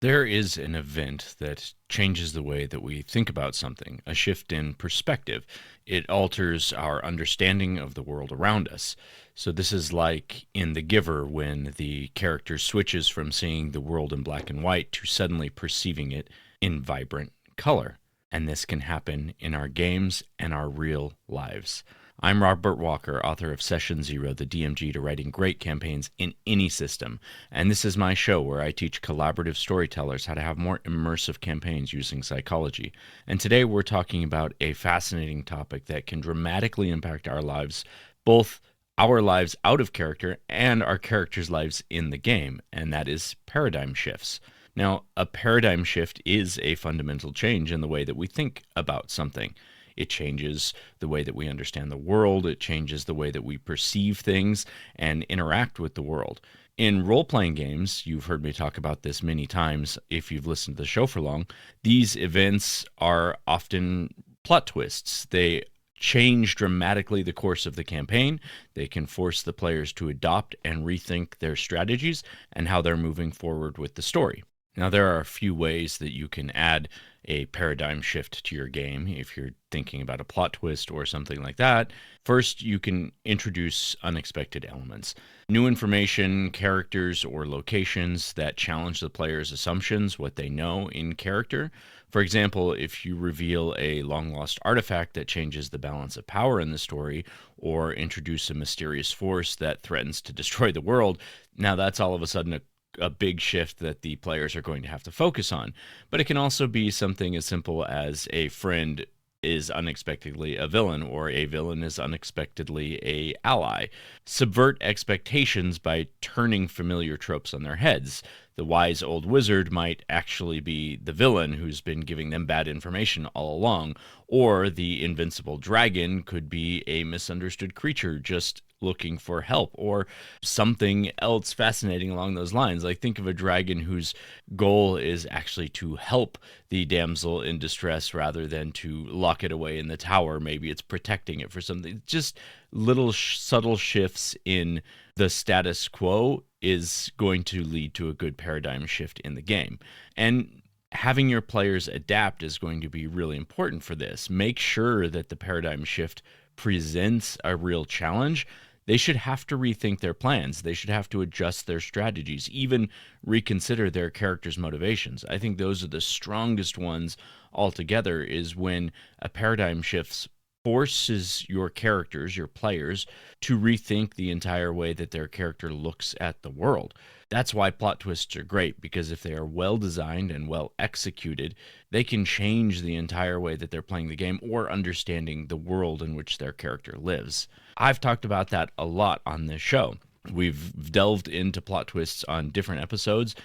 There is an event that changes the way that we think about something, a shift in perspective. It alters our understanding of the world around us. So, this is like in The Giver when the character switches from seeing the world in black and white to suddenly perceiving it in vibrant color. And this can happen in our games and our real lives. I'm Robert Walker, author of Session Zero, the DMG to writing great campaigns in any system. And this is my show where I teach collaborative storytellers how to have more immersive campaigns using psychology. And today we're talking about a fascinating topic that can dramatically impact our lives, both our lives out of character and our characters' lives in the game, and that is paradigm shifts. Now, a paradigm shift is a fundamental change in the way that we think about something. It changes the way that we understand the world. It changes the way that we perceive things and interact with the world. In role-playing games, you've heard me talk about this many times if you've listened to the show for long, these events are often plot twists. They change dramatically the course of the campaign. They can force the players to adopt and rethink their strategies and how they're moving forward with the story. Now, there are a few ways that you can add a paradigm shift to your game if you're thinking about a plot twist or something like that. First, you can introduce unexpected elements. New information, characters, or locations that challenge the player's assumptions, what they know in character. For example, if you reveal a long-lost artifact that changes the balance of power in the story, or introduce a mysterious force that threatens to destroy the world, now that's all of a sudden a big shift that the players are going to have to focus on. But it can also be something as simple as a friend is unexpectedly a villain, or a villain is unexpectedly a ally. Subvert expectations by turning familiar tropes on their heads. The wise old wizard might actually be the villain who's been giving them bad information all along, or the invincible dragon could be a misunderstood creature just looking for help, or something else fascinating along those lines. Like, think of a dragon whose goal is actually to help the damsel in distress rather than to lock it away in the tower. Maybe it's protecting it for something. Just little subtle shifts in the status quo is going to lead to a good paradigm shift in the game. And having your players adapt is going to be really important for this. Make sure that the paradigm shift presents a real challenge. They should have to rethink their plans. They should have to adjust their strategies, even reconsider their characters' motivations. I think those are the strongest ones altogether, is when a paradigm shift forces your characters, your players, to rethink the entire way that their character looks at the world. That's why plot twists are great, because if they are well designed and well executed, they can change the entire way that they're playing the game or understanding the world in which their character lives. I've talked about that a lot on this show. We've delved into plot twists on different episodes.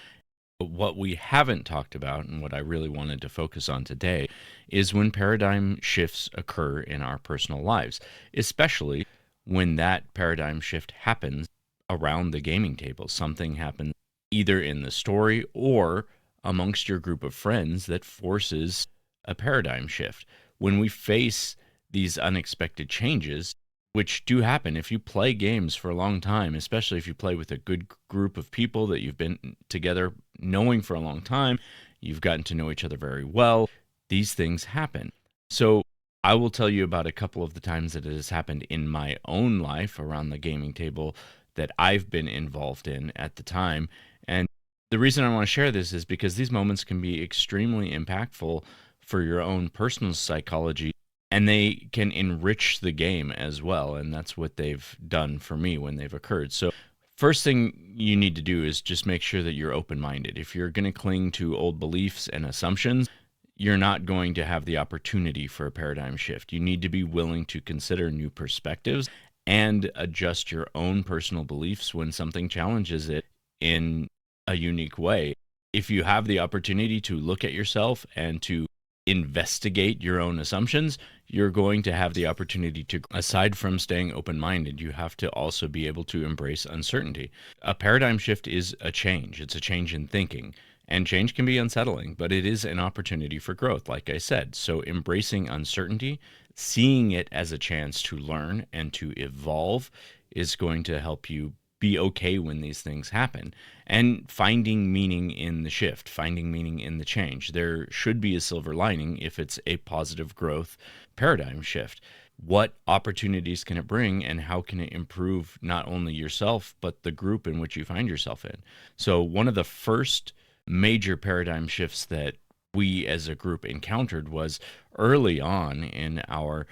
But what we haven't talked about, and what I really wanted to focus on today, is when paradigm shifts occur in our personal lives, especially when that paradigm shift happens around the gaming table. Something happens either in the story or amongst your group of friends that forces a paradigm shift. When we face these unexpected changes, which do happen if you play games for a long time, especially if you play with a good group of people that you've been together knowing for a long time, you've gotten to know each other very well, these things happen. So I will tell you about a couple of the times that it has happened in my own life around the gaming table that I've been involved in at the time. And the reason I want to share this is because these moments can be extremely impactful for your own personal psychology, and they can enrich the game as well. And that's what they've done for me when they've occurred. So first thing you need to do is just make sure that you're open-minded. If you're going to cling to old beliefs and assumptions, you're not going to have the opportunity for a paradigm shift. You need to be willing to consider new perspectives and adjust your own personal beliefs when something challenges it in a unique way. If you have the opportunity to look at yourself and to investigate your own assumptions, you're going to have the opportunity to, aside from staying open-minded, you have to also be able to embrace uncertainty. A paradigm shift is a change. It's a change in thinking. And change can be unsettling, but it is an opportunity for growth, like I said. So embracing uncertainty, seeing it as a chance to learn and to evolve, is going to help you be okay when these things happen, and finding meaning in the shift, finding meaning in the change. There should be a silver lining if it's a positive growth paradigm shift. What opportunities can it bring, and how can it improve not only yourself but the group in which you find yourself in? So one of the first major paradigm shifts that we as a group encountered was early on in our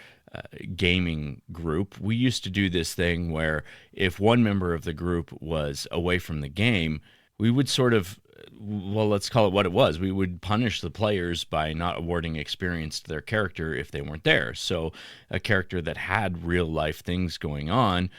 gaming group. We used to do this thing where if one member of the group was away from the game, we would sort of, well, let's call it what it was. We would punish the players by not awarding experience to their character if they weren't there. So a character that had real life things going on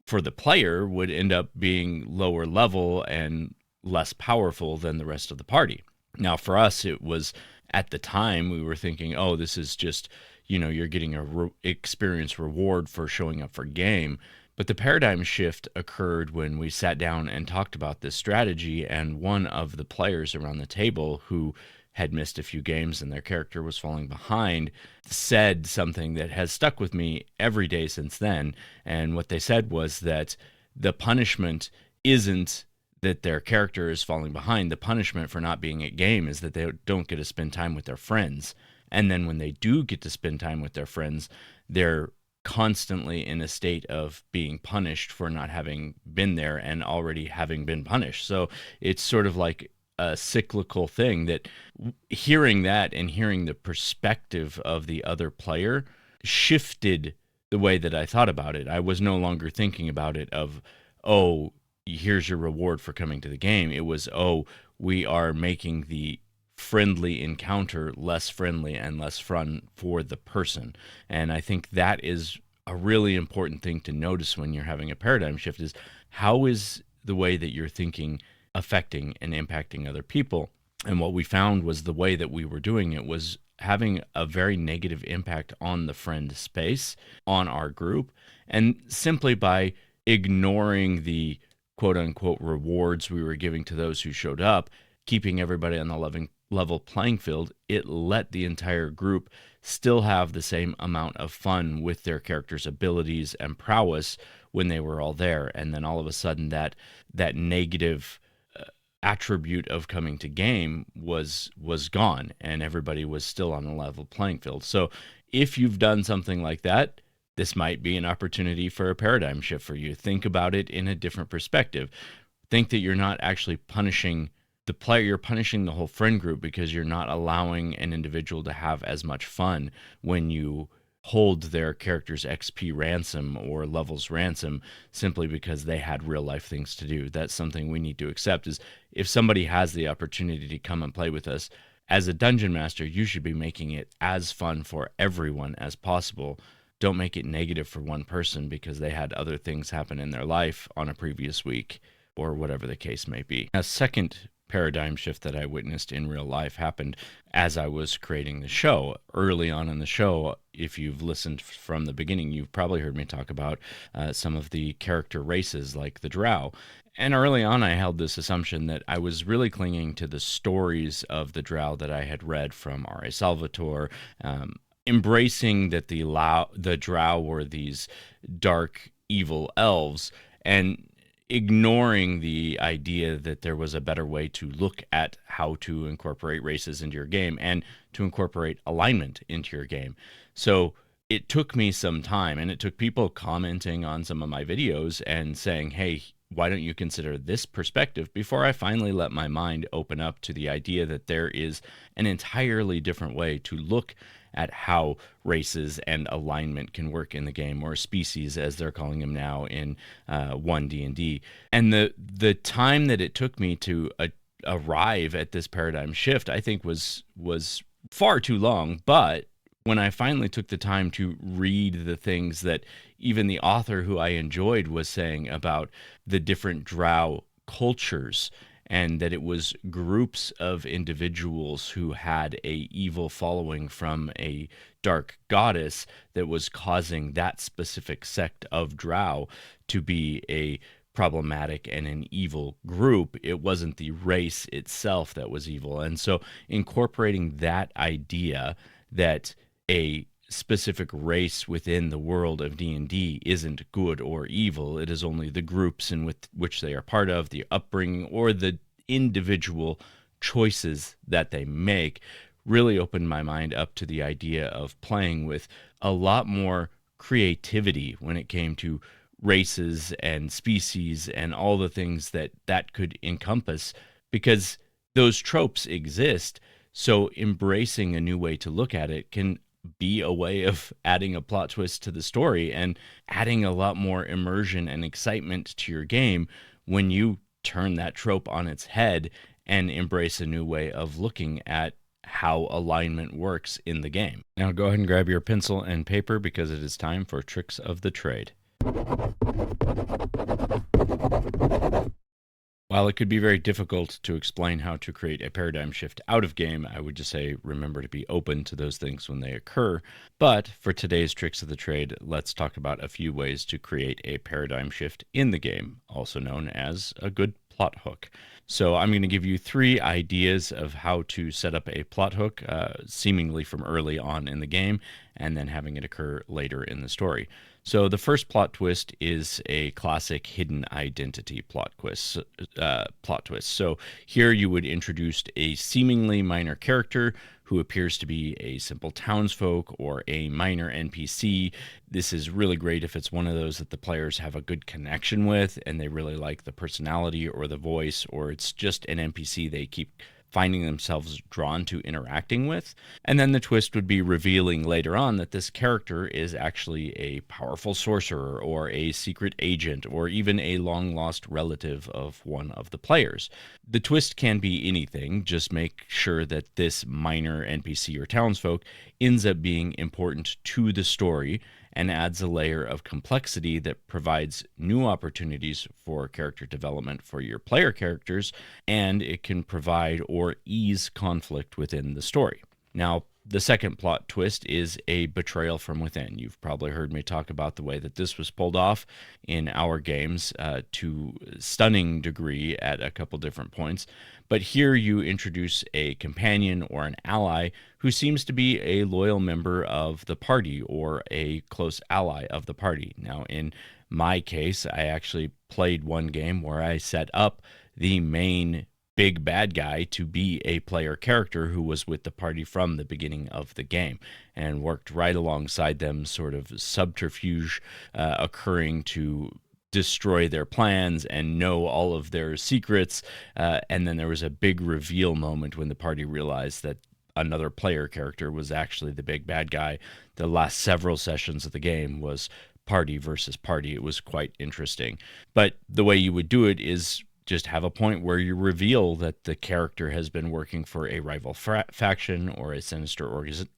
for the player would end up being lower level and less powerful than the rest of the party. Now, for us, it was at the time we were thinking, oh, this is just, you're getting a experience reward for showing up for game. But the paradigm shift occurred when we sat down and talked about this strategy, and one of the players around the table who had missed a few games and their character was falling behind said something that has stuck with me every day since then. And what they said was that the punishment isn't that their character is falling behind. The punishment for not being at game is that they don't get to spend time with their friends. And then when they do get to spend time with their friends, they're constantly in a state of being punished for not having been there and already having been punished. So it's sort of like a cyclical thing that hearing that and hearing the perspective of the other player shifted the way that I thought about it. I was no longer thinking about it of, oh, here's your reward for coming to the game. It was, oh, we are making the friendly encounter less friendly and less fun for the person. And I think that is a really important thing to notice when you're having a paradigm shift is how is the way that you're thinking affecting and impacting other people. And what we found was the way that we were doing it was having a very negative impact on the friend space, on our group, and simply by ignoring the quote unquote rewards we were giving to those who showed up, keeping everybody on the level playing field, it let the entire group still have the same amount of fun with their characters' abilities and prowess when they were all there. And then all of a sudden that negative attribute of coming to game was gone, and everybody was still on a level playing field. So if you've done something like that, this might be an opportunity for a paradigm shift for you. Think about it in a different perspective. Think that you're not actually punishing the player, you're punishing the whole friend group because you're not allowing an individual to have as much fun when you hold their character's XP ransom or levels ransom simply because they had real life things to do. That's something we need to accept is if somebody has the opportunity to come and play with us, as a dungeon master, you should be making it as fun for everyone as possible. Don't make it negative for one person because they had other things happen in their life on a previous week or whatever the case may be. A second paradigm shift that I witnessed in real life happened as I was creating the show. Early on in the show, if you've listened from the beginning, you've probably heard me talk about some of the character races like the Drow. And early on, I held this assumption that I was really clinging to the stories of the Drow that I had read from R.A. Salvatore, embracing that the Drow were these dark, evil elves, and ignoring the idea that there was a better way to look at how to incorporate races into your game and to incorporate alignment into your game. So it took me some time, and it took people commenting on some of my videos and saying, hey, why don't you consider this perspective, before I finally let my mind open up to the idea that there is an entirely different way to look at how races and alignment can work in the game, or species as they're calling them now in 1D&D. And the time that it took me to arrive at this paradigm shift, I think was far too long. But when I finally took the time to read the things that even the author who I enjoyed was saying about the different Drow cultures, and that it was groups of individuals who had a evil following from a dark goddess that was causing that specific sect of Drow to be a problematic and an evil group. It wasn't the race itself that was evil. And so incorporating that idea that a specific race within the world of D&D isn't good or evil. It is only the groups in which they are part of, the upbringing, or the individual choices that they make. Really opened my mind up to the idea of playing with a lot more creativity when it came to races and species and all the things that that could encompass, because those tropes exist. So embracing a new way to look at it can be a way of adding a plot twist to the story and adding a lot more immersion and excitement to your game when you turn that trope on its head and embrace a new way of looking at how alignment works in the game. Now go ahead and grab your pencil and paper, because it is time for Tricks of the Trade. While it could be very difficult to explain how to create a paradigm shift out of game, I would just say remember to be open to those things when they occur. But for today's Tricks of the Trade, let's talk about a few ways to create a paradigm shift in the game, also known as a good plot hook. So I'm going to give you 3 ideas of how to set up a plot hook, seemingly from early on in the game, and then having it occur later in the story. So the first plot twist is a classic hidden identity plot twist. So here you would introduce a seemingly minor character who appears to be a simple townsfolk or a minor NPC. This is really great if it's one of those that the players have a good connection with and they really like the personality or the voice, or it's just an NPC they keep finding themselves drawn to interacting with. And then the twist would be revealing later on that this character is actually a powerful sorcerer or a secret agent or even a long lost relative of one of the players. The twist can be anything, just make sure that this minor NPC or townsfolk ends up being important to the story and adds a layer of complexity that provides new opportunities for character development for your player characters, and it can provide or ease conflict within the story. Now, the second plot twist is a betrayal from within. You've probably heard me talk about the way that this was pulled off in our games to stunning degree at a couple different points. But here you introduce a companion or an ally who seems to be a loyal member of the party or a close ally of the party. Now, in my case, I actually played one game where I set up the main big bad guy to be a player character who was with the party from the beginning of the game and worked right alongside them, sort of subterfuge occurring to destroy their plans and know all of their secrets. And then there was a big reveal moment when the party realized that another player character was actually the big bad guy. The last several sessions of the game was party versus party. It was quite interesting. But the way you would do it is just have a point where you reveal that the character has been working for a rival faction or a sinister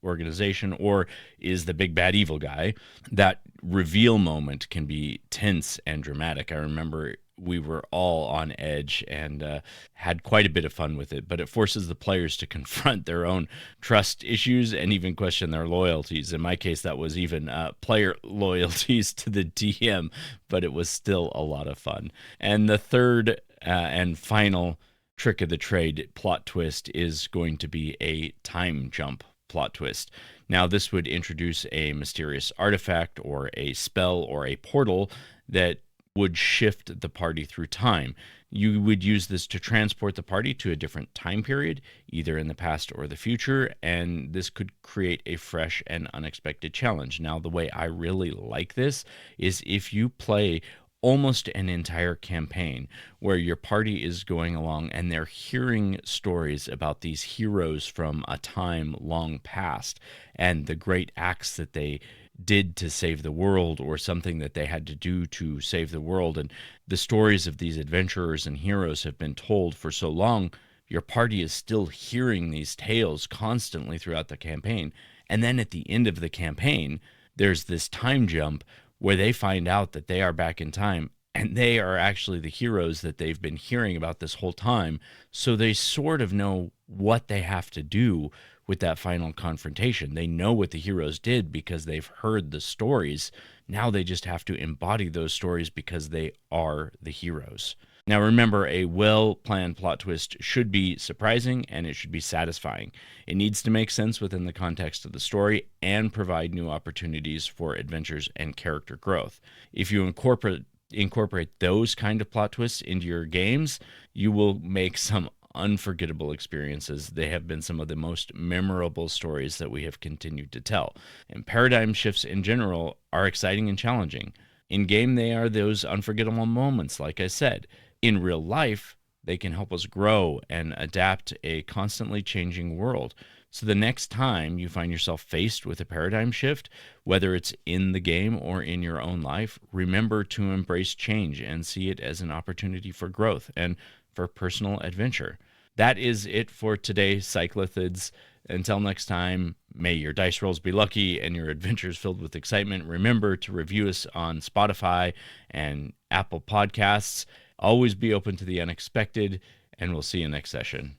organization or is the big bad evil guy. That reveal moment can be tense and dramatic. I remember we were all on edge and had quite a bit of fun with it, but it forces the players to confront their own trust issues and even question their loyalties. In my case, that was even player loyalties to the DM, but it was still a lot of fun. And the third and final trick of the trade plot twist is going to be a time jump plot twist. Now, this would introduce a mysterious artifact or a spell or a portal that would shift the party through time. You would use this to transport the party to a different time period, either in the past or the future, and this could create a fresh and unexpected challenge. Now, the way I really like this is if you play almost an entire campaign where your party is going along and they're hearing stories about these heroes from a time long past and the great acts that they did to save the world or something that they had to do to save the world. And the stories of these adventurers and heroes have been told for so long, your party is still hearing these tales constantly throughout the campaign. And then at the end of the campaign, there's this time jump where they find out that they are back in time and they are actually the heroes that they've been hearing about this whole time. So they sort of know what they have to do with that final confrontation. They know what the heroes did because they've heard the stories. Now they just have to embody those stories because they are the heroes. Now, remember, a well planned plot twist should be surprising and it should be satisfying. It needs to make sense within the context of the story and provide new opportunities for adventures and character growth. If you incorporate those kind of plot twists into your games, you will make some unforgettable experiences. They have been some of the most memorable stories that we have continued to tell. And paradigm shifts in general are exciting and challenging. In game, they are those unforgettable moments, like I said. In real life, they can help us grow and adapt a constantly changing world. So the next time you find yourself faced with a paradigm shift, whether it's in the game or in your own life, remember to embrace change and see it as an opportunity for growth and for personal adventure. That is it for today, Cyclothids. Until next time, may your dice rolls be lucky and your adventures filled with excitement. Remember to review us on Spotify and Apple Podcasts. Always be open to the unexpected, and we'll see you next session.